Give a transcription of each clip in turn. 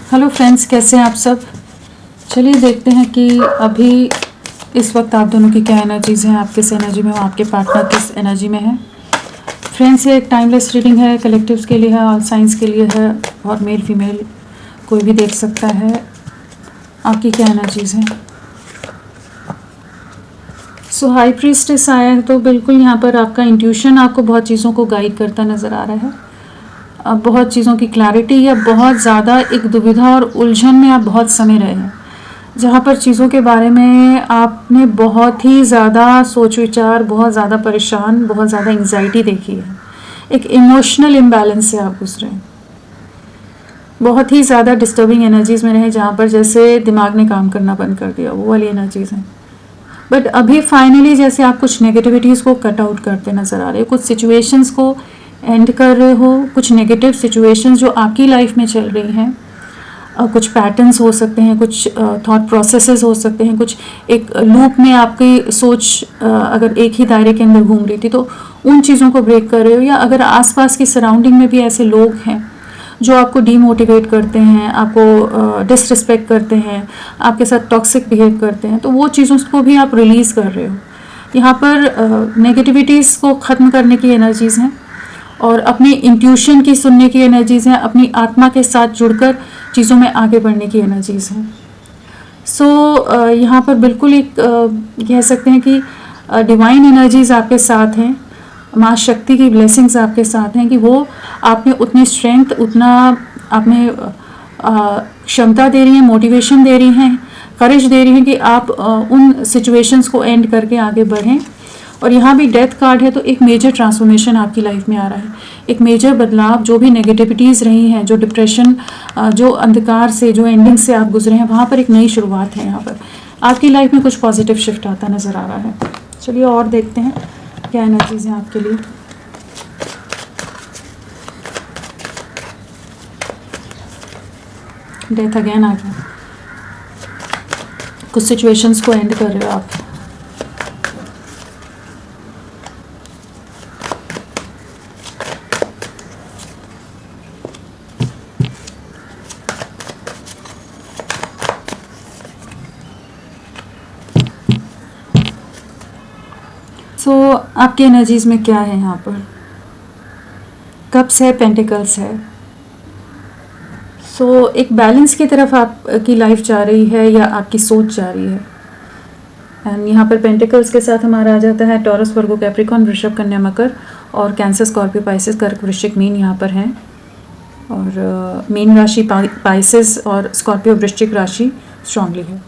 Hello friends, कैसे हैं आप सब। चलिए देखते हैं कि अभी इस वक्त आप दोनों की क्या एनर्जीज़ हैं, आप किस एनर्जी में हो, आपके पार्टनर किस एनर्जी में है। फ्रेंड्स, ये एक टाइमलेस रीडिंग है, कलेक्टिव्स के लिए है, ऑल साइंस के लिए है और मेल फीमेल कोई भी देख सकता है। आपकी क्या एनर्जीज़ हैं। सो हाई प्रीस्टेस आया है तो बिल्कुल यहाँ पर आपका इंट्यूशन आपको बहुत चीज़ों को गाइड करता नज़र आ रहा है। अब बहुत चीज़ों की क्लैरिटी या बहुत ज़्यादा एक दुविधा और उलझन में आप बहुत समय रहे हैं, जहाँ पर चीज़ों के बारे में आपने बहुत ही ज़्यादा सोच विचार, बहुत ज़्यादा परेशान, बहुत ज़्यादा एंग्जाइटी देखी है। एक इमोशनल इम्बैलेंस से आप गुजरे हैं, बहुत ही ज़्यादा डिस्टर्बिंग एनर्जीज़ में रहे, जहाँ पर जैसे दिमाग ने काम करना बंद कर दिया, वो वाली एनर्जीज़ हैं। बट अभी फाइनली जैसे आप कुछ नेगेटिविटीज़ को कट आउट करते नज़र आ रहे हो, कुछ सिचुएशंस को एंड कर रहे हो, कुछ नेगेटिव सिचुएशंस जो आपकी लाइफ में चल रही हैं, कुछ पैटर्न्स हो सकते हैं, कुछ थॉट प्रोसेसेस हो सकते हैं, कुछ एक लूप में आपकी सोच अगर एक ही दायरे के अंदर घूम रही थी तो उन चीज़ों को ब्रेक कर रहे हो, या अगर आसपास की सराउंडिंग में भी ऐसे लोग हैं जो आपको डीमोटिवेट करते हैं, आपको डिसरिस्पेक्ट करते हैं, आपके साथ टॉक्सिक बिहेव करते हैं, तो वो चीज़ों को भी आप रिलीज़ कर रहे हो। यहाँ पर नेगेटिविटीज़ को ख़त्म करने की एनर्जीज़ हैं और अपनी इंट्यूशन की सुनने की एनर्जीज़ हैं, अपनी आत्मा के साथ जुड़कर चीज़ों में आगे बढ़ने की एनर्जीज़ हैं। सो यहाँ पर बिल्कुल एक कह सकते हैं कि डिवाइन एनर्जीज़ आपके साथ हैं, माँ शक्ति की ब्लेसिंग्स आपके साथ हैं कि वो आपने उतनी स्ट्रेंथ, उतना आपने क्षमता दे रही हैं, मोटिवेशन दे रही हैं, करेज दे रही हैं कि आप उन सिचुएशंस को एंड करके आगे बढ़ें। और यहाँ भी डेथ कार्ड है तो एक मेजर ट्रांसफॉर्मेशन आपकी लाइफ में आ रहा है, एक मेजर बदलाव। जो भी नेगेटिविटीज़ रही हैं, जो डिप्रेशन, जो अंधकार से, जो एंडिंग से आप गुजरे हैं, वहाँ पर एक नई शुरुआत है। यहाँ पर आपकी लाइफ में कुछ पॉजिटिव शिफ्ट आता नज़र आ रहा है। चलिए और देखते हैं क्या एनर्जीज़ हैं आपके लिए। डेथ अगेन आ गया, कुछ सिचुएशंस को एंड कर रहे हो आप। सो आपकी एनर्जीज़ में क्या है यहाँ पर। कप्स है, पेंटिकल्स है। सो एक बैलेंस की तरफ आपकी लाइफ जा रही है या आपकी सोच जा रही है। एंड यहाँ पर पेंटिकल्स के साथ हमारा आ जाता है टॉरस, वर्गो, कैप्रिकॉर्न, वृषभ, कन्या, मकर और कैंसर, स्कॉर्पियो, पाइसेस, कर्क, वृश्चिक, मीन यहाँ पर हैं। और मीन राशि, पाइसेस और स्कॉर्पियो, वृश्चिक राशि स्ट्रांगली है।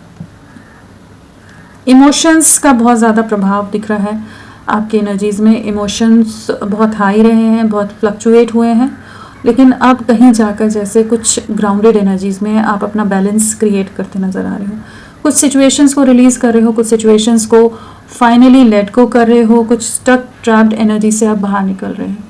इमोशंस का बहुत ज़्यादा प्रभाव दिख रहा है आपकी एनर्जीज़ में। इमोशंस बहुत हाई रहे हैं, बहुत फ्लक्चुएट हुए हैं, लेकिन अब कहीं जाकर जैसे कुछ ग्राउंडेड एनर्जीज़ में आप अपना बैलेंस क्रिएट करते नज़र आ रहे हो। कुछ सिचुएशंस को रिलीज़ कर रहे हो, कुछ सिचुएशंस को फाइनली लेट गो कर रहे हो, कुछ स्टक ट्रैप्ड एनर्जी से आप बाहर निकल रहे हैं।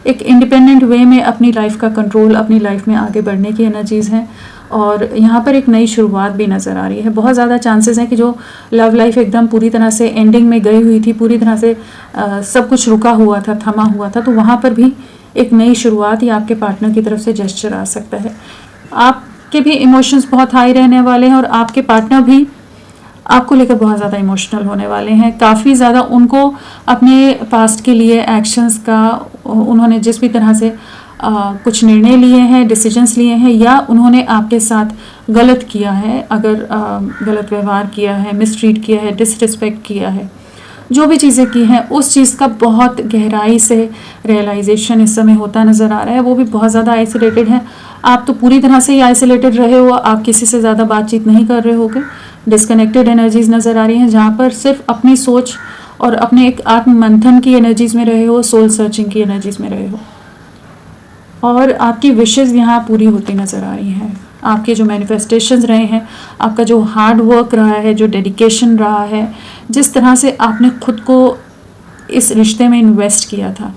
एक इंडिपेंडेंट वे में अपनी लाइफ का कंट्रोल, अपनी लाइफ में आगे बढ़ने की एनर्जीज़ हैं। और यहाँ पर एक नई शुरुआत भी नज़र आ रही है। बहुत ज़्यादा चांसेस हैं कि जो लव लाइफ एकदम पूरी तरह से एंडिंग में गई हुई थी, पूरी तरह से सब कुछ रुका हुआ था, थमा हुआ था, तो वहाँ पर भी एक नई शुरुआत या आपके पार्टनर की तरफ से जेस्चर आ सकता है। आपके भी इमोशंस बहुत हाई रहने वाले हैं और आपके पार्टनर भी आपको लेकर बहुत ज़्यादा इमोशनल होने वाले हैं। काफ़ी ज़्यादा उनको अपने पास्ट के लिए एक्शंस का, उन्होंने जिस भी तरह से कुछ निर्णय लिए हैं, डिसीजंस लिए हैं, या उन्होंने आपके साथ गलत किया है, अगर गलत व्यवहार किया है, मिसट्रीट किया है, डिसरिस्पेक्ट किया है, जो भी चीज़ें की हैं, उस चीज़ का बहुत गहराई से रियलाइजेशन इस समय होता नज़र आ रहा है। वो भी बहुत ज़्यादा आइसोलेटेड है। आप तो पूरी तरह से ही आइसोलेटेड रहे हो, आप किसी से ज़्यादा बातचीत नहीं कर रहे होगे। डिस्कनेक्टेड एनर्जीज़ नज़र आ रही हैं, जहाँ पर सिर्फ अपनी सोच और अपने एक आत्म मंथन की एनर्जीज़ में रहे हो, सोल सर्चिंग की एनर्जीज़ में रहे हो। और आपकी विशेज़ यहाँ पूरी होती नज़र आ रही हैं। आपके जो मैनिफेस्टेशंस रहे हैं, आपका जो हार्ड वर्क रहा है, जो डेडिकेशन रहा है, जिस तरह से आपने खुद को इस रिश्ते में इन्वेस्ट किया था,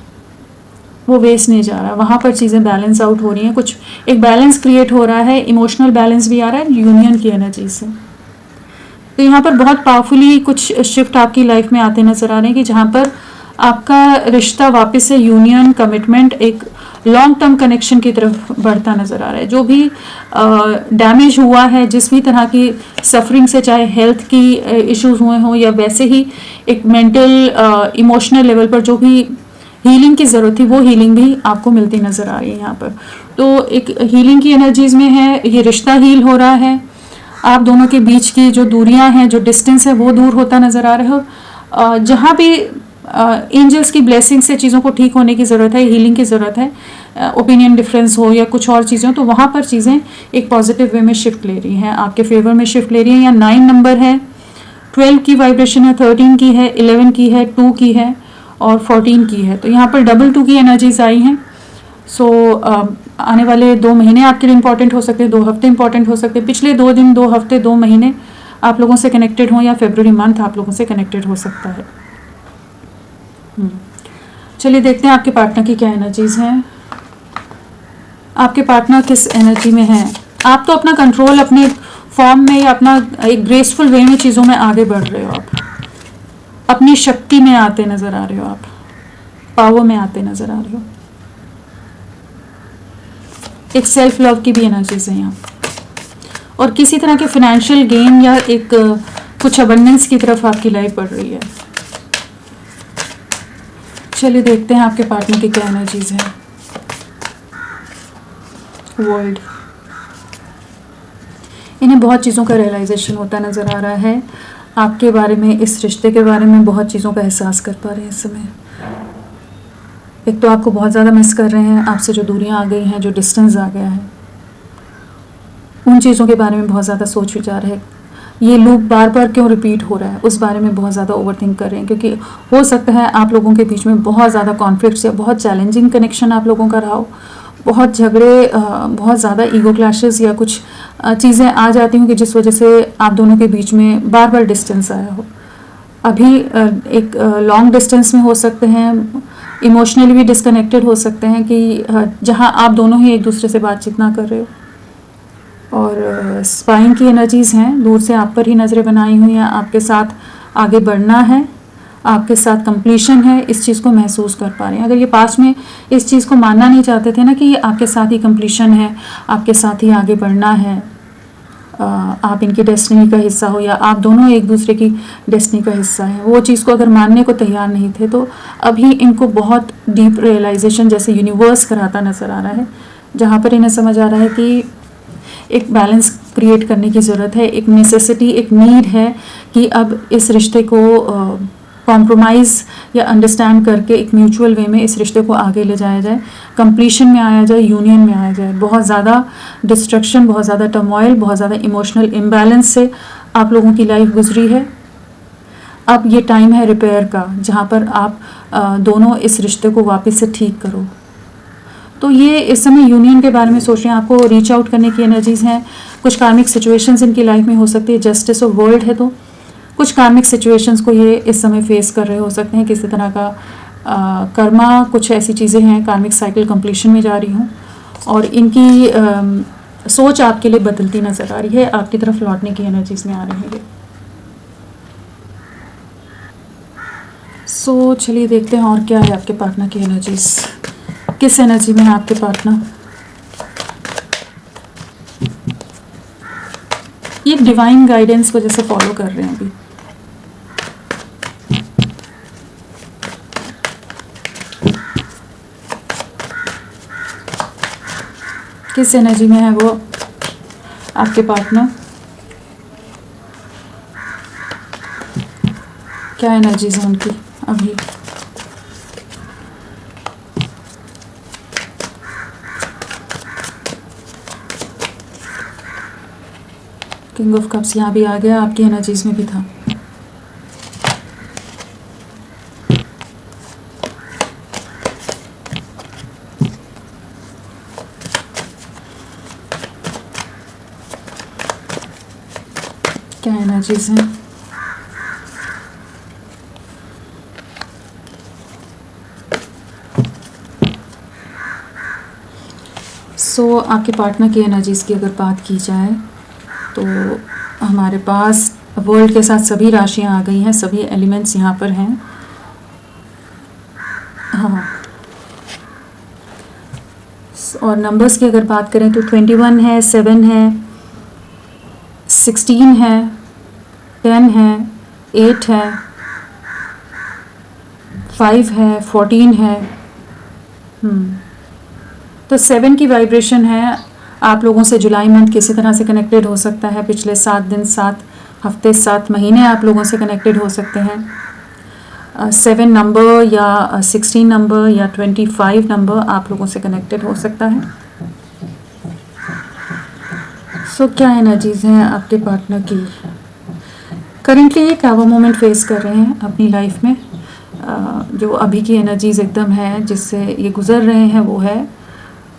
वो वेस्ट नहीं जा रहा। वहाँ पर चीज़ें बैलेंस आउट हो रही हैं, कुछ एक बैलेंस क्रिएट हो रहा है, इमोशनल बैलेंस भी आ रहा है यूनियन की एनर्जी से। तो यहाँ पर बहुत पावरफुली कुछ शिफ्ट आपकी लाइफ में आते नज़र आ रहे हैं कि जहाँ पर आपका रिश्ता वापस से यूनियन, कमिटमेंट, एक लॉन्ग टर्म कनेक्शन की तरफ बढ़ता नज़र आ रहा है। जो भी डैमेज हुआ है, जिस भी तरह की सफरिंग से, चाहे हेल्थ की इश्यूज हुए हों या वैसे ही एक मेंटल इमोशनल लेवल पर जो भी हीलिंग की ज़रूरत थी, वो हीलिंग भी आपको मिलती नज़र आ रही है यहाँ पर। तो एक हीलिंग की एनर्जीज़ में है, ये रिश्ता हील हो रहा है, आप दोनों के बीच की जो दूरियां हैं, जो डिस्टेंस है, वो दूर होता नज़र आ रहा है। जहाँ भी एंजल्स की ब्लेसिंग से चीज़ों को ठीक होने की ज़रूरत है, हीलिंग की ज़रूरत है, ओपिनियन डिफरेंस हो या कुछ और चीज़ें हो, तो वहाँ पर चीज़ें एक पॉजिटिव वे में शिफ्ट ले रही हैं, आपके फेवर में शिफ्ट ले रही हैं। या 9 नंबर है, 12 की वाइब्रेशन है, 13 की है, 11 की है, 2 की है और 14 की है। तो यहाँ पर डबल 2 की एनर्जीज आई हैं। सो आने वाले 2 महीने आपके लिए इंपॉर्टेंट हो सकते हैं, 2 हफ्ते इंपॉर्टेंट हो सकते हैं, पिछले 2 दिन, 2 हफ्ते, 2 महीने आप लोगों से कनेक्टेड हों, या फरवरी मंथ आप लोगों से कनेक्टेड हो सकता है। चलिए देखते हैं आपके पार्टनर की क्या एनर्जीज हैं। आपके पार्टनर किस एनर्जी में है? आप तो अपना कंट्रोल अपने फॉर्म में या अपना एक ग्रेसफुल वे में चीज़ों में आगे बढ़ रहे हो, आप अपनी शक्ति में आते नज़र आ रहे हो, आप पावर में आते नज़र आ रहे हो। एक सेल्फ लव की भी एनर्जीज है यहाँ, और किसी तरह के फाइनेंशियल गेन या एक कुछ अबंडेंस की तरफ आपकी लाइफ बढ़ रही है। चलिए देखते हैं आपके पार्टनर की क्या एनर्जीज है। वर्ल्ड, इन्हें बहुत चीज़ों का रियलाइजेशन होता नज़र आ रहा है, आपके बारे में, इस रिश्ते के बारे में बहुत चीज़ों का एहसास कर पा रहे हैं इस समय। एक तो आपको बहुत ज़्यादा मिस कर रहे हैं, आपसे जो दूरियां आ गई हैं, जो डिस्टेंस आ गया है, उन चीज़ों के बारे में बहुत ज़्यादा सोच विचार है। ये लूप बार बार क्यों रिपीट हो रहा है, उस बारे में बहुत ज़्यादा ओवरथिंक कर रहे हैं, क्योंकि हो सकता है आप लोगों के बीच में बहुत ज़्यादा कॉन्फ्लिक्ट्स या बहुत चैलेंजिंग कनेक्शन आप लोगों का रहा हो, बहुत झगड़े, बहुत ज़्यादा ईगो क्लैशेस या कुछ चीज़ें आ जाती हों कि जिस वजह से आप दोनों के बीच में बार बार डिस्टेंस आया हो। अभी एक लॉन्ग डिस्टेंस में हो सकते हैं, इमोशनली भी डिस्कनेक्टेड हो सकते हैं कि जहां आप दोनों ही एक दूसरे से बातचीत ना कर रहे हो। और स्पाइन की एनर्जीज़ हैं, दूर से आप पर ही नज़रें बनाई हुई हैं, आपके साथ आगे बढ़ना है, आपके साथ कंप्लीशन है, इस चीज़ को महसूस कर पा रहे हैं। अगर ये पास में इस चीज़ को मानना नहीं चाहते थे ना कि ये आपके साथ ही कंप्लीशन है, आपके साथ ही आगे बढ़ना है, आप इनकी डेस्टिनी का हिस्सा हो या आप दोनों एक दूसरे की डेस्टिनी का हिस्सा है, वो चीज़ को अगर मानने को तैयार नहीं थे, तो अभी इनको बहुत डीप रियलाइजेशन जैसे यूनिवर्स कराता नज़र आ रहा है, जहाँ पर इन्हें समझ आ रहा है कि एक बैलेंस क्रिएट करने की ज़रूरत है, एक नेसेसिटी, एक नीड है कि अब इस रिश्ते को कॉम्प्रोमाइज़ या अंडरस्टैंड करके एक म्यूचुअल वे में इस रिश्ते को आगे ले जाया जाए, कंप्लीशन में आया जाए, यूनियन में आया जाए। बहुत ज़्यादा डिस्ट्रक्शन, बहुत ज़्यादा टर्मोइल, बहुत ज़्यादा इमोशनल इम्बैलेंस से आप लोगों की लाइफ गुजरी है। अब ये टाइम है रिपेयर का, जहाँ पर आप दोनों इस रिश्ते को वापस से ठीक करो। तो ये इस समय यूनियन के बारे में सोच रहे हैं, आपको रीच आउट करने की एनर्जीज़ हैं, कुछ कार्मिक सिचुएशंस इनकी लाइफ में हो सकती है, जस्टिस और वर्ल्ड है, तो कुछ कार्मिक सिचुएशंस को ये इस समय फेस कर रहे हो सकते हैं, किसी तरह का कर्मा, कुछ ऐसी चीज़ें हैं, कार्मिक साइकिल कंप्लीशन में जा रही हूँ, और इनकी सोच आपके लिए बदलती नज़र आ रही है, आपकी तरफ लौटने की एनर्जीज़ में आ रही है। सो चलिए देखते हैं और क्या है आपके पार्टनर की एनर्जीज़, किस एनर्जी में है आपके पार्टनर। ये डिवाइन गाइडेंस को जैसे फॉलो कर रहे हैं अभी, किस एनर्जी में है वो आपके पार्टनर, क्या एनर्जीज है उनकी अभी। किंग ऑफ कप्स यहाँ भी आ गया, आपकी एनर्जीज में भी था। क्या एनर्जीज हैं, सो आपके पार्टनर की एनर्जीज की अगर बात की जाए तो हमारे पास वर्ल्ड के साथ सभी राशियां आ गई हैं, सभी एलिमेंट्स यहाँ पर हैं। हाँ, और नंबर्स की अगर बात करें तो 21 है, 7 है, 16 है, 10 है, 8 है, 5 है, 14 है। तो 7 की वाइब्रेशन है। आप लोगों से जुलाई मंथ किसी तरह से कनेक्टेड हो सकता है। पिछले 7 दिन, 7 हफ्ते, 7 महीने आप लोगों से कनेक्टेड हो सकते हैं। 7 नंबर या 16 नंबर या 25 नंबर आप लोगों से कनेक्टेड हो सकता है। सो क्या एनर्जीज़ हैं आपके पार्टनर की? करेंटली ये क्या वो मोमेंट फेस कर रहे हैं अपनी लाइफ में? जो अभी की एनर्जीज़ एकदम है जिससे ये गुज़र रहे हैं वो है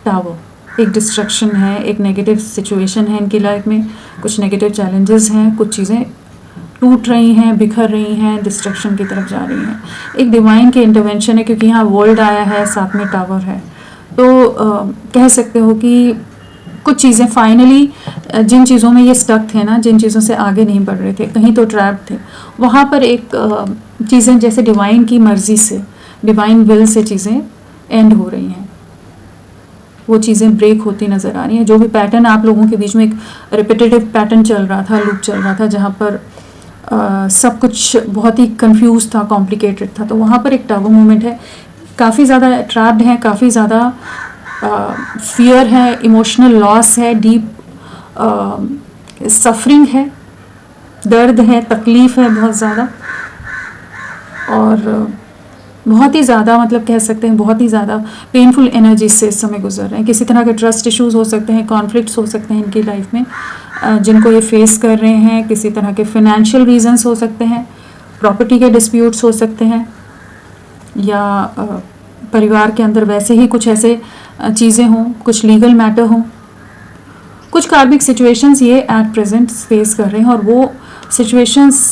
टावर। एक डिस्ट्रक्शन है, एक नेगेटिव सिचुएशन है इनकी लाइफ में, कुछ नेगेटिव चैलेंजेस हैं, कुछ चीज़ें टूट रही हैं, बिखर रही हैं, डिस्ट्रक्शन की तरफ जा रही हैं। एक डिवाइन की इंटरवेंशन है क्योंकि यहाँ वर्ल्ड आया है, साथ में टावर है। तो कह सकते हो कि कुछ चीज़ें फाइनली, जिन चीज़ों में ये स्टक थे ना, जिन चीज़ों से आगे नहीं बढ़ रहे थे, कहीं तो ट्रैप थे, वहाँ पर एक चीज़ें जैसे डिवाइन की मर्ज़ी से, डिवाइन विल से चीज़ें एंड हो रही हैं, वो चीज़ें ब्रेक होती नज़र आ रही हैं। जो भी पैटर्न आप लोगों के बीच में एक रिपीटेटिव पैटर्न चल रहा था, लूप चल रहा था, जहाँ पर सब कुछ बहुत ही कंफ्यूज था, कॉम्प्लिकेटेड था, तो वहाँ पर एक टावर मूवमेंट है। काफ़ी ज़्यादा ट्रैप्ड हैं, काफ़ी ज़्यादा फियर है, इमोशनल लॉस है, डीप सफरिंग है, दर्द है, तकलीफ़ है बहुत ज़्यादा, और बहुत ही ज़्यादा, मतलब कह सकते हैं बहुत ही ज़्यादा पेनफुल एनर्जी से इस समय गुजर रहे हैं। किसी तरह के ट्रस्ट इश्यूज़ हो सकते हैं, कॉन्फ्लिक्ट्स हो सकते हैं इनकी लाइफ में जिनको ये फेस कर रहे हैं। किसी तरह के फिनेंशियल रीजंस हो सकते हैं, प्रॉपर्टी के डिस्प्यूट्स हो सकते हैं, या परिवार के अंदर वैसे ही कुछ ऐसे चीज़ें हों, कुछ लीगल मैटर हों, कुछ कार्मिक सिचुएशंस ये एट प्रेजेंट फेस कर रहे हैं। और वो सिचुएशंस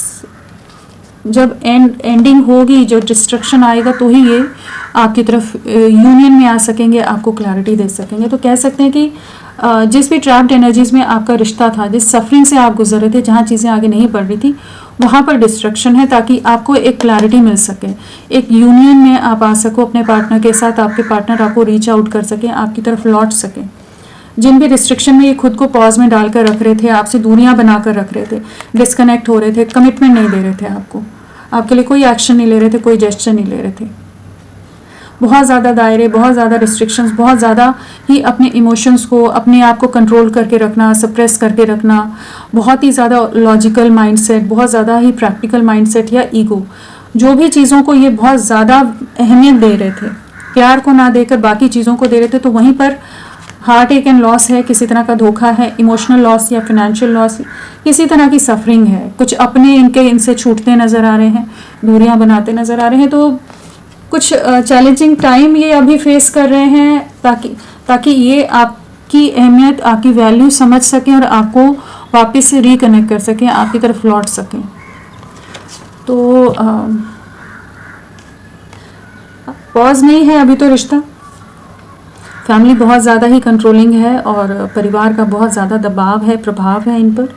जब एंडिंग होगी, जो डिस्ट्रक्शन आएगा, तो ही ये आपकी तरफ यूनियन में आ सकेंगे, आपको क्लैरिटी दे सकेंगे। तो कह सकते हैं कि जिस भी ट्रैप्ड एनर्जीज़ में आपका रिश्ता था, जिस सफरिंग से आप गुजर रहे थे, जहाँ चीज़ें आगे नहीं बढ़ रही थी, वहाँ पर डिस्ट्रक्शन है, ताकि आपको एक क्लैरिटी मिल सके, एक यूनियन में आप आ सको अपने पार्टनर के साथ, आपके पार्टनर आपको रीच आउट कर सकें, आपकी तरफ लौट सकें। जिन भी रिस्ट्रिक्शन में ये खुद को पॉज में डालकर रख रहे थे, आपसे दूरियां बनाकर रख रहे थे, डिस्कनेक्ट हो रहे थे, कमिटमेंट नहीं दे रहे थे आपको, आपके लिए कोई एक्शन नहीं ले रहे थे, कोई जेस्चर नहीं ले रहे थे, बहुत ज़्यादा दायरे, बहुत ज़्यादा रिस्ट्रिक्शंस, बहुत ज़्यादा ही अपने इमोशंस को, अपने आप को कंट्रोल करके रखना, सप्रेस करके रखना, बहुत ही ज़्यादा लॉजिकल माइंडसेट, बहुत ज़्यादा ही प्रैक्टिकल माइंडसेट या ईगो, जो भी चीज़ों को ये बहुत ज़्यादा अहमियत दे रहे थे, प्यार को ना देकर बाकी चीज़ों को दे रहे थे, तो वहीं पर हार्ट एक एंड लॉस है, किसी तरह का धोखा है, इमोशनल लॉस या फिनेंशियल लॉस, किसी तरह की सफरिंग है, कुछ अपने इनसे छूटते नज़र आ रहे हैं, दूरियां बनाते नज़र आ रहे हैं। तो कुछ चैलेंजिंग टाइम ये अभी फेस कर रहे हैं, ताकि ये आपकी अहमियत, आपकी वैल्यू समझ सकें और आपको वापस से रिकनेक्ट कर सकें, आपकी तरफ लौट सकें। तो पॉज नहीं है अभी तो रिश्ता, फैमिली बहुत ज़्यादा ही कंट्रोलिंग है और परिवार का बहुत ज़्यादा दबाव है, प्रभाव है इन पर,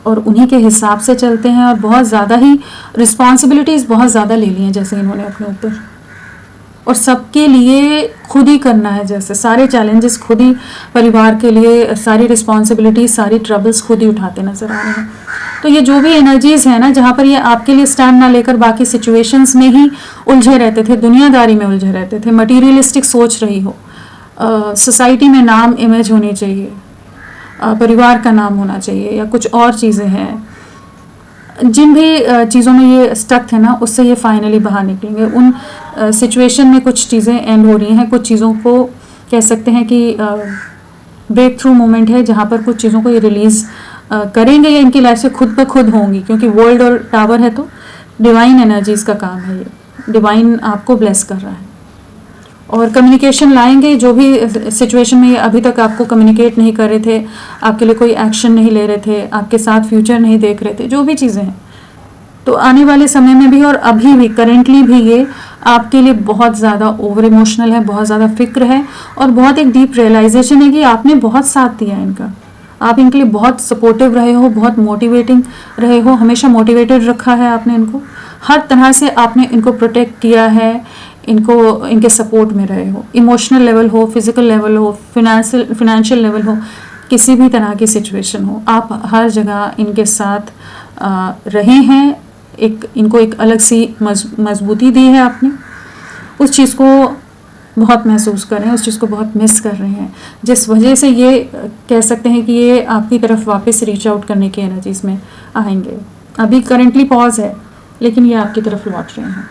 और उन्हीं के हिसाब से चलते हैं, और बहुत ज़्यादा ही रिस्पॉन्सिबिलिटीज़ बहुत ज़्यादा ले ली हैं जैसे इन्होंने अपने ऊपर, और सबके लिए खुद ही करना है, जैसे सारे चैलेंजेस खुद ही, परिवार के लिए सारी रिस्पॉन्सिबिलिटी, सारी ट्रबल्स खुद ही उठाते नज़र आ रहे हैं। तो ये जो भी एनर्जीज़ है ना, जहाँ पर ये आपके लिए स्टैंड ना लेकर बाकी सिचुएशंस में ही उलझे रहते थे, दुनियादारी में उलझे रहते थे, मटीरियलिस्टिक सोच रही हो, सोसाइटी में नाम, इमेज होनी चाहिए, परिवार का नाम होना चाहिए, या कुछ और चीज़ें हैं, जिन भी चीज़ों में ये स्टक थे ना, उससे ये फाइनली बाहर निकलेंगे। उन सिचुएशन में कुछ चीज़ें एंड हो रही हैं, कुछ चीज़ों को कह सकते हैं कि ब्रेक थ्रू मोमेंट है, जहाँ पर कुछ चीज़ों को ये रिलीज़ करेंगे, या इनकी लाइफ से खुद ब खुद होंगी, क्योंकि वर्ल्ड और टावर है तो डिवाइन एनर्जीज़ का काम है, ये डिवाइन आपको ब्लेस कर रहा है और कम्युनिकेशन लाएंगे। जो भी सिचुएशन में ये अभी तक आपको कम्युनिकेट नहीं कर रहे थे, आपके लिए कोई एक्शन नहीं ले रहे थे, आपके साथ फ्यूचर नहीं देख रहे थे, जो भी चीज़ें हैं, तो आने वाले समय में भी और अभी भी करेंटली भी ये आपके लिए बहुत ज़्यादा ओवर इमोशनल है, बहुत ज़्यादा फिक्र है, और बहुत एक डीप रियलाइजेशन है कि आपने बहुत साथ दिया इनका, आप इनके लिए बहुत सपोर्टिव रहे हो, बहुत मोटिवेटिंग रहे हो, हमेशा मोटिवेटेड रखा है आपने इनको, हर तरह से आपने इनको प्रोटेक्ट किया है, इनको इनके सपोर्ट में रहे हो, इमोशनल लेवल हो, फिजिकल लेवल हो, फिनेंशियल लेवल हो, किसी भी तरह की सिचुएशन हो, आप हर जगह इनके साथ रहे हैं। इनको एक अलग सी मजबूती दी है आपने, उस चीज़ को बहुत महसूस कर रहे हैं, उस चीज़ को बहुत मिस कर रहे हैं, जिस वजह से ये कह सकते हैं कि ये आपकी तरफ वापस रीच आउट करने की एनर्जीज में आएंगे। अभी करेंटली पॉज है, लेकिन ये आपकी तरफ लौट रहे हैं।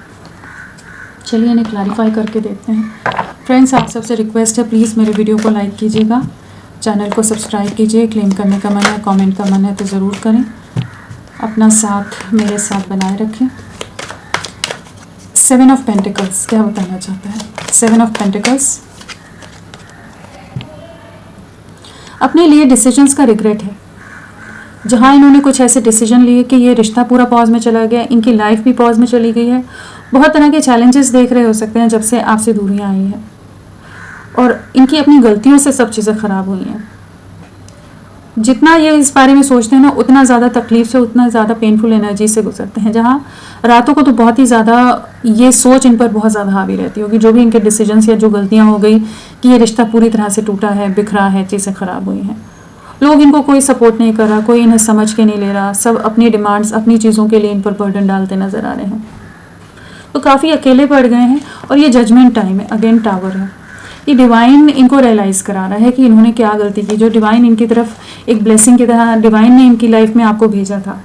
चलिए इन्हें क्लैरिफाई करके देखते हैं। फ्रेंड्स, आप सबसे रिक्वेस्ट है, प्लीज़ मेरे वीडियो को लाइक कीजिएगा, चैनल को सब्सक्राइब कीजिए। क्लेम करने का मन है, कमेंट का मन है तो ज़रूर करें। अपना साथ मेरे साथ बनाए रखें। 7 ऑफ पेंटिकल्स क्या बताना चाहता है? 7 ऑफ पेंटिकल्स अपने लिए डिसीजंस का रिग्रेट है। जहाँ इन्होंने कुछ ऐसे डिसीजन लिए कि ये रिश्ता पूरा पॉज में चला गया, इनकी लाइफ भी पॉज में चली गई है। बहुत तरह के चैलेंजेस देख रहे हो सकते हैं जब से आपसे दूरियां आई हैं, और इनकी अपनी गलतियों से सब चीज़ें ख़राब हुई हैं। जितना ये इस बारे में सोचते हैं ना, उतना ज़्यादा तकलीफ से, उतना ज़्यादा पेनफुल एनर्जी से गुजरते हैं। जहाँ रातों को तो बहुत ही ज़्यादा ये सोच इन पर बहुत ज़्यादा हावी रहती होगी, जो भी इनके डिसीजंस या जो गलतियाँ हो गई कि ये रिश्ता पूरी तरह से टूटा है, बिखरा है, चीज़ें ख़राब हुई हैं। लोग इनको कोई सपोर्ट नहीं कर रहा, कोई इन्हें समझ के नहीं ले रहा, सब अपनी डिमांड्स, अपनी चीज़ों के लिए इन पर बर्डन डालते नज़र आ रहे हैं। तो काफ़ी अकेले पड़ गए हैं, और ये जजमेंट टाइम है। अगेन टावर है, ये डिवाइन इनको रियलाइज़ करा रहा है कि इन्होंने क्या गलती की। जो डिवाइन इनकी तरफ एक ब्लेसिंग की तरह डिवाइन ने इनकी लाइफ में आपको भेजा था,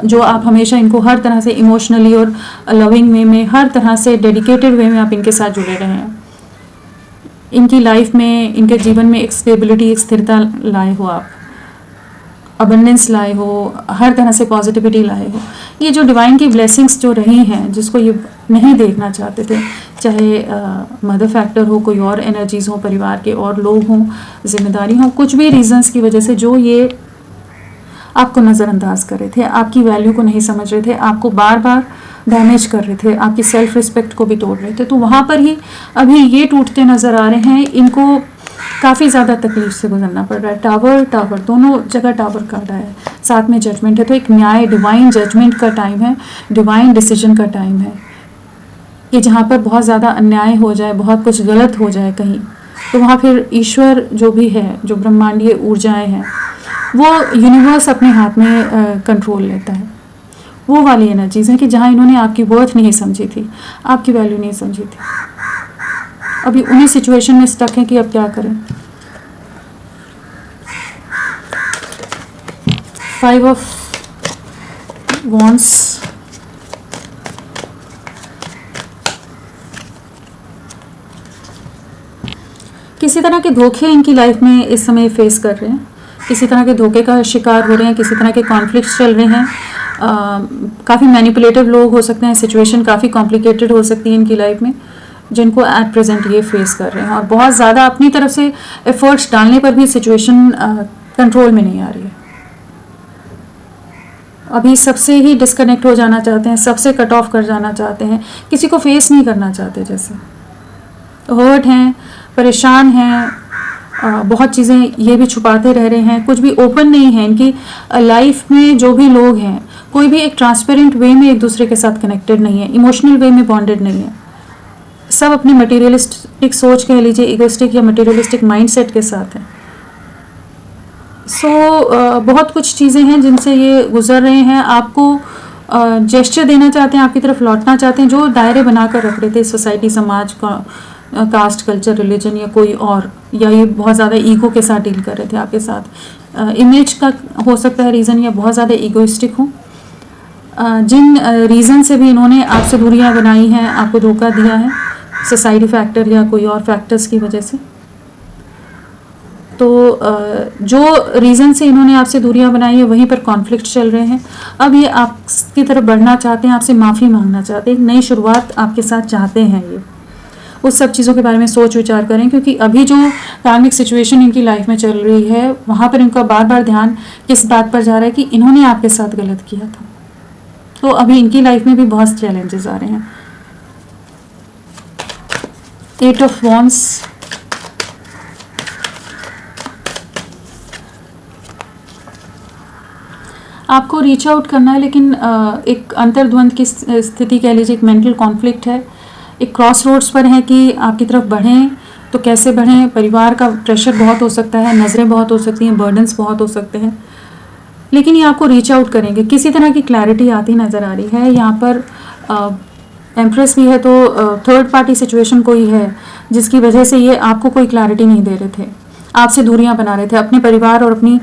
जो आप हमेशा इनको हर तरह से इमोशनली और लविंग वे में, हर तरह से डेडिकेटेड वे में आप इनके साथ जुड़े रहे हैं। इनकी लाइफ में, इनके जीवन में एक स्टेबिलिटी, एक स्थिरता लाए हो आप, अबंडेंस लाए हो, हर तरह से पॉजिटिविटी लाए हो। ये जो डिवाइन की ब्लेसिंग्स जो रही हैं, जिसको ये नहीं देखना चाहते थे, चाहे मदर फैक्टर हो, कोई और एनर्जीज हो, परिवार के और लोग हों, जिम्मेदारी हो, कुछ भी रीजंस की वजह से जो ये आपको नज़रअंदाज कर रहे थे, आपकी वैल्यू को नहीं समझ रहे थे, आपको बार बार डैमेज कर रहे थे, आपकी सेल्फ रिस्पेक्ट को भी तोड़ रहे थे, तो वहाँ पर ही अभी ये टूटते नज़र आ रहे हैं। इनको काफ़ी ज़्यादा तकलीफ से गुजरना पड़ रहा है। टावर टावर दोनों जगह टावर कार्ड आया है, साथ में जजमेंट है, तो एक न्याय, डिवाइन जजमेंट का टाइम है, डिवाइन डिसीजन का टाइम है कि जहाँ पर बहुत ज़्यादा अन्याय हो जाए, बहुत कुछ गलत हो जाए कहीं, तो वहाँ फिर ईश्वर जो भी है, जो ब्रह्मांडीय ऊर्जाएं हैं, वो यूनिवर्स अपने हाथ में कंट्रोल लेता है। वो वाली एनर्जीज हैं कि जहाँ इन्होंने आपकी वर्थ नहीं समझी थी, आपकी वैल्यू नहीं समझी थी, अभी उन्हीं सिचुएशन में स्टक हैं कि अब क्या करें। 5 ऑफ वॉन्ड्स किसी तरह के धोखे इनकी लाइफ में इस समय फेस कर रहे हैं, किसी तरह के धोखे का शिकार हो रहे हैं, किसी तरह के कॉन्फ्लिक्ट्स चल रहे हैं। काफ़ी मैनिपुलेटिव लोग हो सकते हैं, सिचुएशन काफ़ी कॉम्प्लिकेटेड हो सकती है इनकी लाइफ में, जिनको एट प्रेजेंट ये फेस कर रहे हैं, और बहुत ज़्यादा अपनी तरफ से एफर्ट्स डालने पर भी सिचुएशन कंट्रोल में नहीं आ रही है। अभी सबसे ही डिस्कनेक्ट हो जाना चाहते हैं, सबसे कट ऑफ कर जाना चाहते हैं, किसी को फेस नहीं करना चाहते, जैसे हर्ट हैं, परेशान हैं, बहुत चीज़ें ये भी छुपाते रह रहे हैं, कुछ भी ओपन नहीं है इनकी लाइफ में। जो भी लोग हैं, कोई भी एक ट्रांसपेरेंट वे में एक दूसरे के साथ कनेक्टेड नहीं है, इमोशनल वे में बॉन्डेड नहीं है, सब अपनी मटेरियलिस्टिक सोच कह लीजिए, इगोस्टिक या मटेरियलिस्टिक माइंडसेट के साथ है। बहुत कुछ चीज़ें हैं जिनसे ये गुजर रहे हैं। आपको जेस्चर देना चाहते हैं, आपकी तरफ लौटना चाहते हैं, जो दायरे बनाकर रख रहे थे सोसाइटी, समाज का, कास्ट, कल्चर, रिलीजन या कोई और, या ये बहुत ज़्यादा ईगो के साथ डील कर रहे थे आपके साथ। इमेज का हो सकता है रीज़न, या बहुत ज़्यादा ईगोइस्टिक हो। जिन रीज़न से भी इन्होंने आपसे दूरियां बनाई हैं, आपको धोखा दिया है, सोसाइटी फैक्टर या कोई और फैक्टर्स की वजह से, तो जो रीज़न से इन्होंने आपसे दूरियां बनाई है, वहीं पर कॉन्फ्लिक्ट चल रहे हैं। अब ये आपकी तरफ बढ़ना चाहते हैं, आपसे माफ़ी मांगना चाहते हैं, एक नई शुरुआत आपके साथ चाहते हैं। ये उस सब चीज़ों के बारे में सोच विचार करें, क्योंकि अभी जो कार्मिक सिचुएशन इनकी लाइफ में चल रही है, वहाँ पर इनका बार बार ध्यान किस बात पर जा रहा है कि इन्होंने आपके साथ गलत किया था। तो अभी इनकी लाइफ में भी बहुत चैलेंजेस आ रहे हैं। 8 ऑफ वॉन्ड्स, आपको रीच आउट करना है, लेकिन एक अंतर्द्वंद की स्थिति कह लीजिए, एक मेंटल कॉन्फ्लिक्ट है, एक क्रॉस रोड्स पर हैं कि आपकी तरफ बढ़ें तो कैसे बढ़ें। परिवार का प्रेशर बहुत हो सकता है, नज़रें बहुत हो सकती हैं, बर्डन्स बहुत हो सकते हैं, लेकिन ये आपको रीच आउट करेंगे। किसी तरह की क्लैरिटी आती नज़र आ रही है। यहाँ पर एम्प्रेस भी है, तो थर्ड पार्टी सिचुएशन कोई है जिसकी वजह से ये आपको कोई क्लैरिटी नहीं दे रहे थे, आपसे दूरियां बना रहे थे, अपने परिवार और अपनी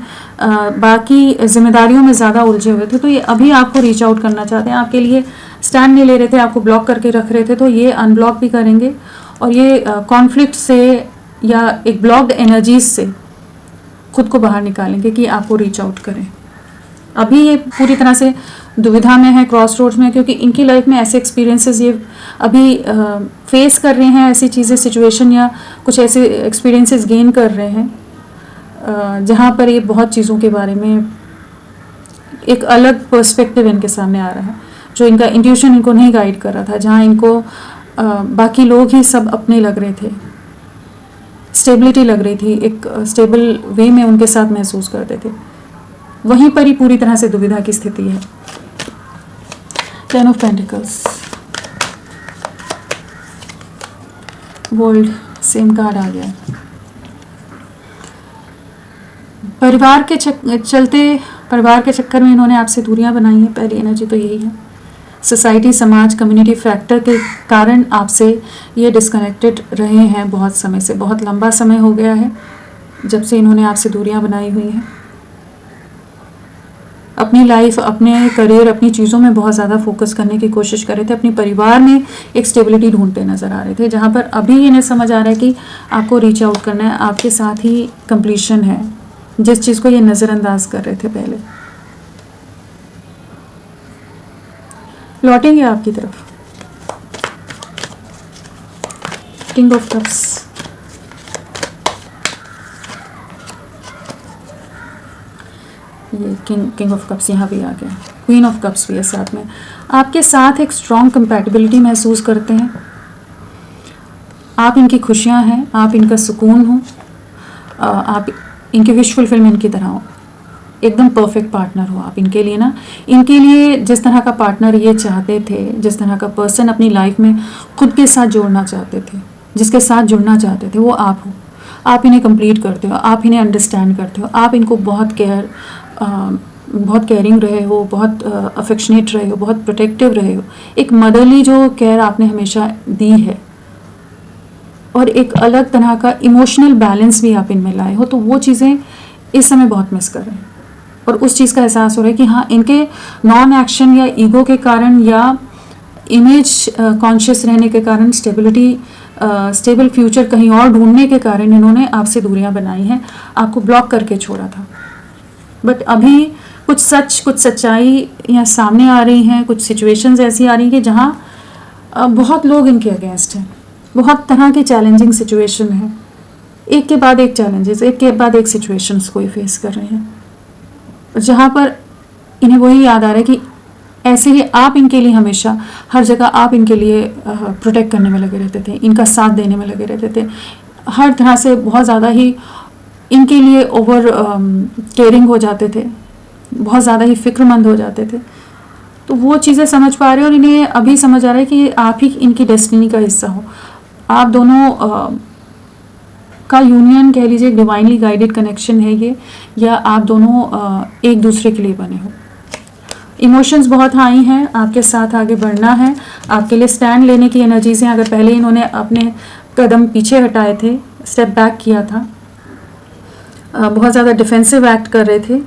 बाकी जिम्मेदारियों में ज़्यादा उलझे हुए थे। तो ये अभी आपको रीच आउट करना चाहते हैं, आपके लिए स्टैंड नहीं ले रहे थे, आपको ब्लॉक करके रख रहे थे, तो ये अनब्लॉक भी करेंगे और ये कॉन्फ्लिक्ट से या एक ब्लॉक्ड एनर्जीज से खुद को बाहर निकालेंगे कि आपको रीच आउट करें। अभी ये पूरी तरह से दुविधा में है, क्रॉस रोड्स में, क्योंकि इनकी लाइफ में ऐसे एक्सपीरियंसेस ये अभी फेस कर रहे हैं, ऐसी चीज़ें, सिचुएशन या कुछ ऐसे एक्सपीरियंसेस गेन कर रहे हैं जहाँ पर ये बहुत चीज़ों के बारे में एक अलग पर्सपेक्टिव इनके सामने आ रहा है, जो इनका इंट्यूशन इनको नहीं गाइड कर रहा था, जहाँ इनको बाकी लोग ही सब अपने लग रहे थे, स्टेबिलिटी लग रही थी, एक स्टेबल वे में उनके साथ महसूस करते थे, वहीं पर ही पूरी तरह से दुविधा की स्थिति है। Ten of pentacles, world, same card आ गया। परिवार के परिवार के चक्कर में इन्होंने आपसे दूरियां बनाई हैं, पहली एनर्जी तो यही है। सोसाइटी, समाज, कम्युनिटी फैक्टर के कारण आपसे ये डिस्कनेक्टेड रहे हैं बहुत समय से, बहुत लंबा समय हो गया है जब से इन्होंने आपसे दूरियां बनाई हुई हैं। अपनी लाइफ, अपने करियर, अपनी चीज़ों में बहुत ज़्यादा फोकस करने की कोशिश कर रहे थे, अपने परिवार में एक स्टेबिलिटी ढूंढते नज़र आ रहे थे, जहाँ पर अभी इन्हें समझ आ रहा है कि आपको रीच आउट करना है, आपके साथ ही कंप्लीशन है, जिस चीज़ को ये नज़रअंदाज कर रहे थे पहले। लौटेंगे आपकी तरफ। किंग ऑफ कप्स, ये किंग ऑफ कप्स यहाँ भी आ गया, क्वीन ऑफ कप्स भी है साथ में। आपके साथ एक स्ट्रॉन्ग कंपैटिबिलिटी महसूस करते हैं, आप इनकी खुशियाँ हैं, आप इनका सुकून हो, आप इनके विश फुलफिलमेंट की तरह हो, एकदम परफेक्ट पार्टनर हो आप इनके लिए ना। इनके लिए जिस तरह का पार्टनर ये चाहते थे, जिस तरह का पर्सन अपनी लाइफ में खुद के साथ जोड़ना चाहते थे, जिसके साथ जुड़ना चाहते थे, वो आप हो। आप इन्हें कंप्लीट करते हो, आप इन्हें अंडरस्टैंड करते हो, आप इनको बहुत केयरिंग रहे हो, बहुत अफेक्शनेट रहे हो, बहुत प्रोटेक्टिव रहे हो। एक मदरली जो केयर आपने हमेशा दी है और एक अलग तरह का इमोशनल बैलेंस भी आप इनमें लाए हो, तो वो चीज़ें इस समय बहुत मिस कर रहे हैं और उस चीज़ का एहसास हो रहा है कि हाँ, इनके नॉन एक्शन या ईगो के कारण या इमेज कॉन्शियस रहने के कारण, स्टेबल फ्यूचर कहीं और ढूंढने के कारण इन्होंने आपसे दूरियां बनाई हैं, आपको ब्लॉक करके छोड़ा था। बट अभी कुछ सच, कुछ सच्चाई यहाँ सामने आ रही हैं, कुछ सिचुएशंस ऐसी आ रही हैं कि जहाँ बहुत लोग इनके अगेंस्ट हैं, बहुत तरह की चैलेंजिंग सिचुएशन है, एक के बाद एक चैलेंजेस, एक के बाद एक सिचुएशंस को फेस कर रहे हैं, जहाँ पर इन्हें वही याद आ रहा है कि ऐसे ही आप इनके लिए हमेशा हर जगह आप इनके लिए प्रोटेक्ट करने में लगे रहते थे, इनका साथ देने में लगे रहते थे, हर तरह से बहुत ज़्यादा ही इनके लिए ओवर केयरिंग हो जाते थे, बहुत ज़्यादा ही फिक्रमंद हो जाते थे। तो वो चीज़ें समझ पा रहे हैं और इन्हें अभी समझ आ रहा है कि आप ही इनकी डेस्टिनी का हिस्सा हो, आप दोनों का यूनियन कह लीजिए, डिवाइनली गाइडेड कनेक्शन है ये, या आप दोनों एक दूसरे के लिए बने हो। इमोशंस बहुत हाई हैं, आपके साथ आगे बढ़ना है, आपके लिए स्टैंड लेने की एनर्जीज हैं। अगर पहले इन्होंने अपने कदम पीछे हटाए थे, स्टेप बैक किया था, बहुत ज़्यादा डिफेंसिव एक्ट कर रहे थे,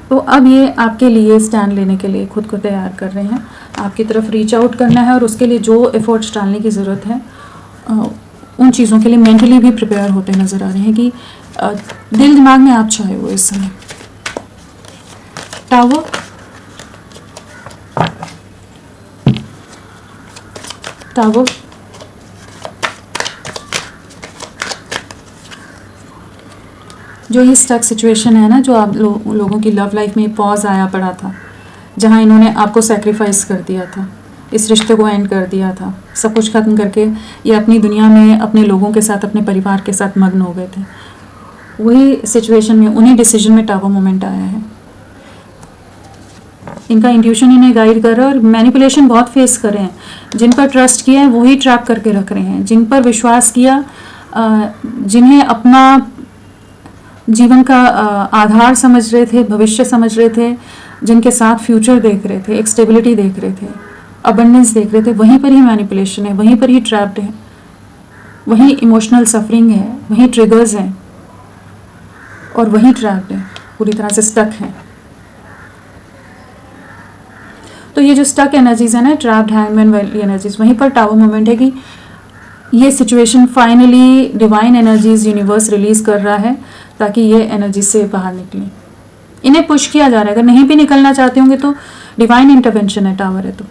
तो अब ये आपके लिए स्टैंड लेने के लिए खुद को तैयार कर रहे हैं, आपकी तरफ रीच आउट करना है और उसके लिए जो एफर्ट्स डालने की ज़रूरत है उन चीज़ों के लिए मेंटली भी प्रिपेयर होते नज़र आ रहे हैं कि दिल दिमाग में आप चाहे हो इस समय। टावर, टावर, जो ये स्टक सिचुएशन है ना, जो आप लोगों की लव लाइफ में पॉज आया पड़ा था, जहाँ इन्होंने आपको सेक्रीफाइस कर दिया था, इस रिश्ते को एंड कर दिया था, सब कुछ ख़त्म करके ये अपनी दुनिया में अपने लोगों के साथ, अपने परिवार के साथ मग्न हो गए थे, वही सिचुएशन में, उन्हीं डिसीजन में टावर मोमेंट आया है। इनका इंट्यूशन इन्हें गाइड कर रहा है, और मैनिपुलेशन बहुत फेस कर रहे हैं। जिन पर ट्रस्ट किया है वही ट्रैप करके रख रहे हैं, जिन पर विश्वास किया, जिन्हें अपना जीवन का आधार समझ रहे थे, भविष्य समझ रहे थे, जिनके साथ फ्यूचर देख रहे थे, एक स्टेबिलिटी देख रहे थे, अबंडेंस देख रहे थे, वहीं पर ही मैनिपुलेशन है, वहीं पर ही ट्रैप्ड है, वहीं इमोशनल सफरिंग है, वहीं ट्रिगर्स हैं, और वहीं ट्रैप्ड है, पूरी तरह से स्टक है। तो ये जो स्टक एनर्जीज है ना, ट्रैप्ड, हैंगमैन वाली एनर्जीज, वहीं पर टावर मोमेंट है कि ये situation finally divine energies universe release कर रहा है ताकि ये एनर्जी से बाहर निकलें। इन्हें पुश किया जा रहा है, अगर नहीं भी निकलना चाहते होंगे तो डिवाइन इंटरवेंशन है, टावर है, तो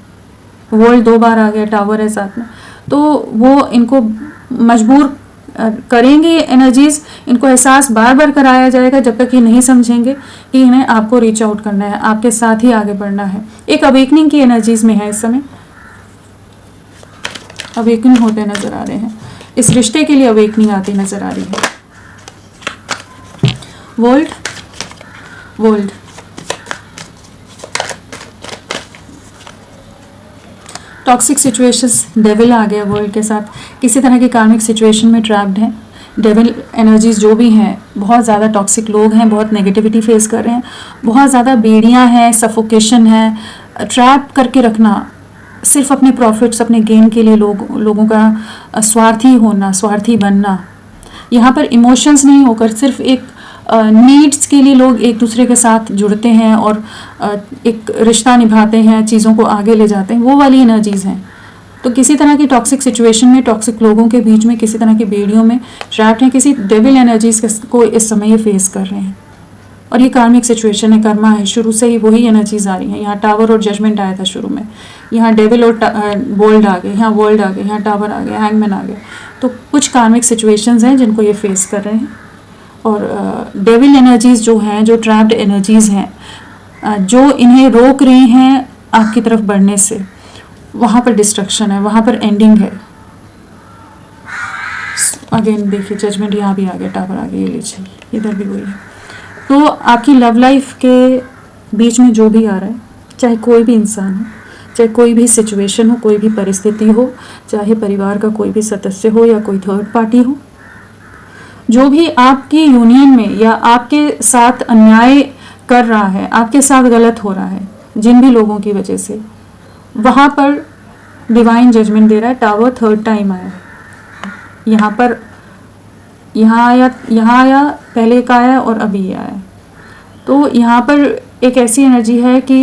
वर्ल्ड 2 बार आ गया, टावर है साथ में, तो वो इनको मजबूर करेंगे एनर्जीज, इनको एहसास बार बार कराया जाएगा जब तक ये नहीं समझेंगे कि इन्हें आपको रीच आउट करना है, आपके साथ ही आगे बढ़ना है। एक अवेकनिंग की एनर्जीज में है इस समय, अवेकनिंग होते नजर आ रहे हैं, इस रिश्ते के लिए अवेकनिंग आती नजर आ रही है। वर्ल्ड टॉक्सिक सिचुएशंस, डेविल आ गया वर्ल्ड के साथ, किसी तरह की कार्मिक सिचुएशन में ट्रैप्ड है। डेविल एनर्जीज जो भी हैं, बहुत ज़्यादा टॉक्सिक लोग हैं, बहुत नेगेटिविटी फेस कर रहे हैं, बहुत ज़्यादा बेड़ियाँ हैं, सफोकेशन है, ट्रैप करके रखना, सिर्फ अपने प्रॉफिट्स, अपने गेन के लिए लोगों का स्वार्थी होना, स्वार्थी बनना। यहाँ पर इमोशंस नहीं होकर सिर्फ एक नीड्स के लिए लोग एक दूसरे के साथ जुड़ते हैं और एक रिश्ता निभाते हैं, चीज़ों को आगे ले जाते हैं, वो वाली एनर्जीज़ हैं। तो किसी तरह की टॉक्सिक सिचुएशन में, टॉक्सिक लोगों के बीच में, किसी तरह की बेड़ियों में ट्रैप्ड हैं, किसी डेविल एनर्जीज को इस समय ये फेस कर रहे हैं। और ये कार्मिक सिचुएशन है, कर्मा है, शुरू से ही वही एनर्जीज आ रही हैं। यहाँ टावर और जजमेंट आया था शुरू में, यहाँ डेविल और वर्ल्ड आ गए, यहाँ वर्ल्ड आ गए, यहाँ टावर आ गया, हैंगमैन आ गया। तो कुछ कार्मिक सिचुएशंस हैं जिनको ये फेस कर रहे हैं। और डेविल एनर्जीज जो हैं, जो ट्रैप्ड एनर्जीज हैं, जो इन्हें रोक रही हैं आपकी तरफ बढ़ने से, वहाँ पर डिस्ट्रक्शन है, वहाँ पर एंडिंग है। अगेन देखिए जजमेंट यहाँ भी आ गया, टावर आ गया, ये लीजिए, इधर भी वही है। तो आपकी लव लाइफ के बीच में जो भी आ रहा है, चाहे कोई भी इंसान हो, चाहे कोई भी सिचुएशन हो, कोई भी परिस्थिति हो, चाहे परिवार का कोई भी सदस्य हो या कोई थर्ड पार्टी हो, जो भी आपकी यूनियन में या आपके साथ अन्याय कर रहा है, आपके साथ गलत हो रहा है, जिन भी लोगों की वजह से, वहाँ पर डिवाइन जजमेंट दे रहा है। टावर थर्ड टाइम आया है यहाँ पर, यहाँ आया, पहले का आया और अभी ये आया। तो यहाँ पर एक ऐसी एनर्जी है कि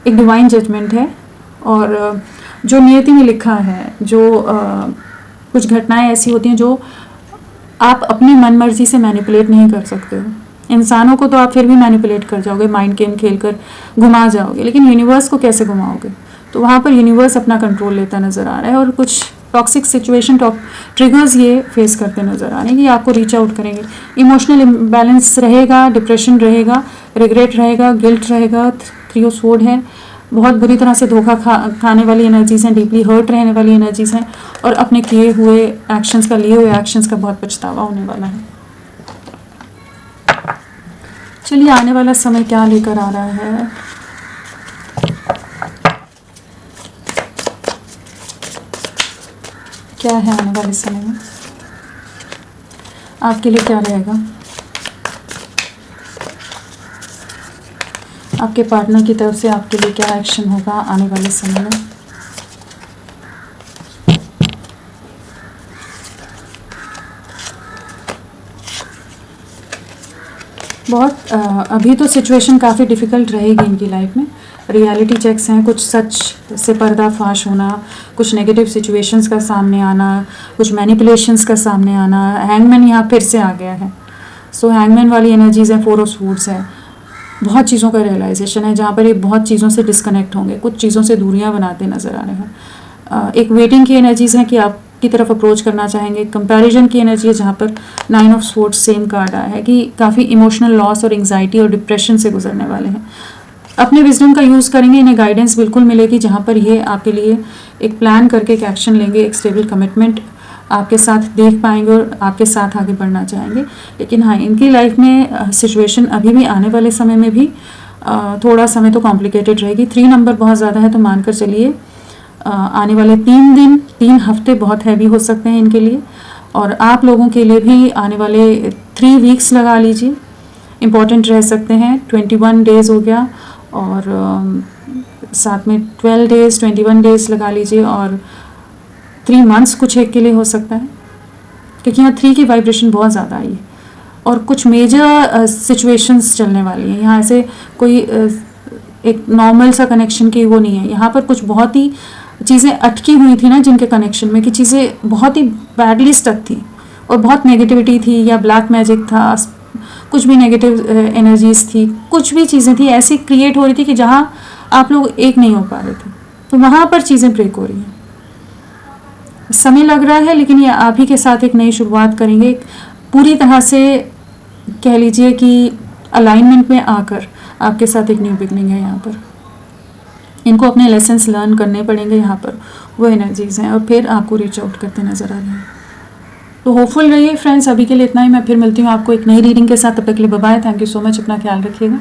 एक डिवाइन जजमेंट है, और जो नियति में लिखा है, जो कुछ घटनाएं ऐसी होती हैं जो आप अपनी मन मर्जी से मैनिपुलेट नहीं कर सकते हो। इंसानों को तो आप फिर भी मैनिपुलेट कर जाओगे, माइंड गेम खेल कर घुमा जाओगे, लेकिन यूनिवर्स को कैसे घुमाओगे? तो वहाँ पर यूनिवर्स अपना कंट्रोल लेता नज़र आ रहा है, और कुछ टॉक्सिक सिचुएशन, ट्रिगर्स ये फेस करते नज़र आ रहे हैं कि आपको रीच आउट करेंगे। इमोशनल इम्बैलेंस रहेगा, डिप्रेशन रहेगा, रिग्रेट रहेगा, गिल्ट रहेगा, 3 ऑफ स्वॉर्ड है, बहुत बुरी तरह से धोखा खाने वाली एनर्जीज़ हैं, डीपली हर्ट रहने वाली एनर्जीज़ हैं, और अपने किए हुए एक्शंस का, लिए हुए एक्शंस का बहुत पछतावा होने वाला है। चलिए आने वाला समय क्या लेकर आ रहा है? क्या है आने वाले समय में आपके लिए, क्या रहेगा? आपके पार्टनर की तरफ से आपके लिए क्या एक्शन होगा आने वाले समय में? बहुत अभी तो सिचुएशन काफ़ी डिफ़िकल्ट रहेगी इनकी लाइफ में। रियलिटी चेक्स हैं, कुछ सच से पर्दाफाश होना, कुछ नेगेटिव सिचुएशंस का सामने आना, कुछ मैनिपुलेशंस का सामने आना। हैंगमैन यहाँ फिर से आ गया है, सो हैंगमैन वाली एनर्जीज़ है, 4 ऑफ स्वॉर्ड्स है। बहुत चीज़ों का रियलाइजेशन है जहाँ पर ये बहुत चीज़ों से डिस्कनेक्ट होंगे, कुछ चीज़ों से दूरियाँ बनाते नज़र आ रहे हैं। एक वेटिंग की एनर्जीज़ हैं कि आपकी तरफ अप्रोच करना चाहेंगे। कंपैरिजन की एनर्जी है जहाँ पर 9 ऑफ स्वॉर्ड्स सेम कार्ड आया है कि काफ़ी इमोशनल लॉस और एंग्जाइटी और डिप्रेशन से गुजरने वाले हैं। अपने विजडम का यूज़ करेंगे, इन्हें गाइडेंस बिल्कुल मिलेगी जहाँ पर ये आपके लिए एक प्लान करके एक एक्शन लेंगे, एक स्टेबल कमिटमेंट आपके साथ देख पाएंगे और आपके साथ आगे बढ़ना चाहेंगे। लेकिन हाँ, इनकी लाइफ में सिचुएशन अभी भी आने वाले समय में भी थोड़ा समय तो कॉम्प्लिकेटेड रहेगी। 3 नंबर बहुत ज़्यादा है तो मानकर चलिए आने वाले 3 दिन 3 हफ्ते बहुत हैवी हो सकते हैं इनके लिए, और आप लोगों के लिए भी आने वाले 3 वीक्स लगा लीजिए इम्पॉर्टेंट रह सकते हैं। 21 डेज़ हो गया और साथ में 12 डेज़ 21 डेज़ लगा लीजिए, और 3 मंथ्स कुछ एक के लिए हो सकता है, क्योंकि यहाँ 3 की वाइब्रेशन बहुत ज़्यादा आई है और कुछ मेजर सिचुएशंस चलने वाली हैं। यहाँ ऐसे कोई एक नॉर्मल सा कनेक्शन की वो नहीं है, यहाँ पर कुछ बहुत ही चीज़ें अटकी हुई थी ना जिनके कनेक्शन में, कि चीज़ें बहुत ही बैडली स्टक थी और बहुत नेगेटिविटी थी या ब्लैक मैजिक था, कुछ भी नेगेटिव एनर्जीज थी, कुछ भी चीज़ें थी ऐसी क्रिएट हो रही थी कि जहाँ आप लोग एक नहीं हो पा रहे थे, तो वहाँ पर चीज़ें ब्रेक हो रही हैं। समय लग रहा है लेकिन ये आप ही के साथ एक नई शुरुआत करेंगे, पूरी तरह से कह लीजिए कि अलाइनमेंट में आकर आपके साथ एक न्यू बिगनिंग है। यहाँ पर इनको अपने लेसन्स लर्न करने पड़ेंगे, यहाँ पर वो एनर्जीज़ हैं और फिर आपको रीच आउट करते नज़र आ रहे हैं। तो होपफुल रहिए फ्रेंड्स। अभी के लिए इतना ही, मैं फिर मिलती हूँ आपको एक नई रीडिंग के साथ। तब तक के लिए bye bye. Thank you so much, अपना ख्याल रखिएगा।